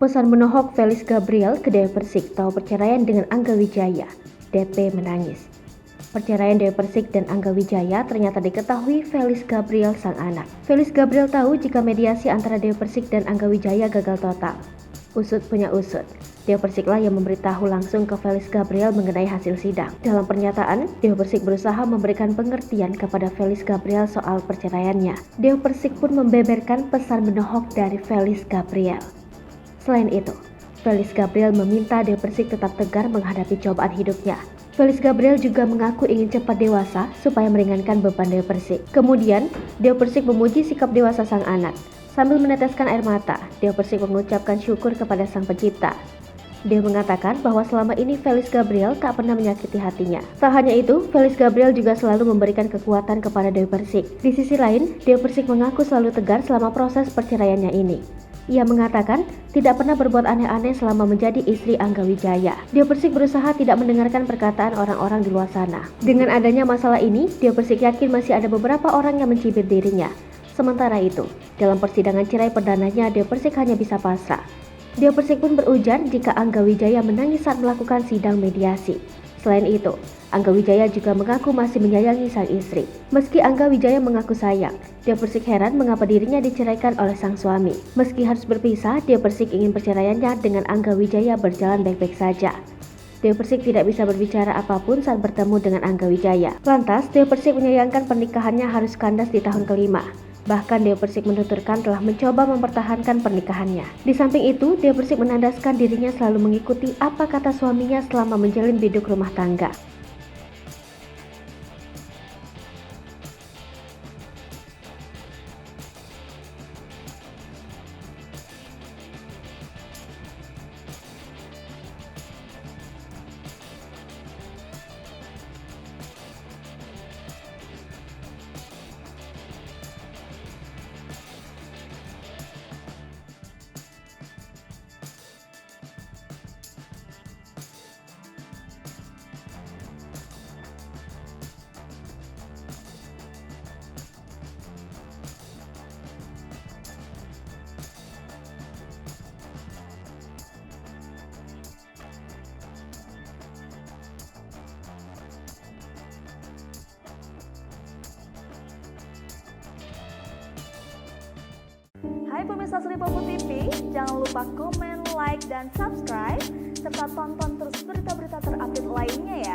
Pesan menohok Felix Gabriel ke Dewi Persik tahu perceraian dengan Angga Wijaya. DP menangis. Perceraian Dewi Persik dan Angga Wijaya ternyata diketahui Felix Gabriel sang anak. Felix Gabriel tahu jika mediasi antara Dewi Persik dan Angga Wijaya gagal total. Usut punya usut. Dewi Persik lah yang memberitahu langsung ke Felix Gabriel mengenai hasil sidang. Dalam pernyataan, Dewi Persik berusaha memberikan pengertian kepada Felix Gabriel soal perceraiannya. Dewi Persik pun membeberkan pesan menohok dari Felix Gabriel. Selain itu, Felix Gabriel meminta Dewi Persik tetap tegar menghadapi cobaan hidupnya. Felix Gabriel juga mengaku ingin cepat dewasa supaya meringankan beban Dewi Persik. Kemudian, Dewi Persik memuji sikap dewasa sang anak. Sambil meneteskan air mata, Dewi Persik mengucapkan syukur kepada Sang Pencipta. Dewi mengatakan bahwa selama ini Felix Gabriel tak pernah menyakiti hatinya. Tak hanya itu, Felix Gabriel juga selalu memberikan kekuatan kepada Dewi Persik. Di sisi lain, Dewi Persik mengaku selalu tegar selama proses perceraiannya ini. Ia mengatakan tidak pernah berbuat aneh-aneh selama menjadi istri Angga Wijaya. Dewi Persik berusaha tidak mendengarkan perkataan orang-orang di luar sana. Dengan adanya masalah ini, Dewi Persik yakin masih ada beberapa orang yang mencibir dirinya. Sementara itu, dalam persidangan cerai perdananya, Dewi Persik hanya bisa pasrah. Dewi Persik pun berujar jika Angga Wijaya menangis saat melakukan sidang mediasi. Selain itu, Angga Wijaya juga mengaku masih menyayangi sang istri. Meski Angga Wijaya mengaku sayang, Dewi Persik heran mengapa dirinya diceraikan oleh sang suami. Meski harus berpisah, Dewi Persik ingin perceraiannya dengan Angga Wijaya berjalan baik-baik saja. Dewi Persik tidak bisa berbicara apapun saat bertemu dengan Angga Wijaya. Lantas, Dewi Persik menyayangkan pernikahannya harus kandas di tahun kelima. Bahkan Dewi Persik menuturkan telah mencoba mempertahankan pernikahannya. Di samping itu, Dewi Persik menandaskan dirinya selalu mengikuti apa kata suaminya selama menjalin biduk rumah tangga. Hai pemirsa Sri Popo TV, jangan lupa komen, like, dan subscribe, serta tonton terus berita-berita terupdate lainnya ya.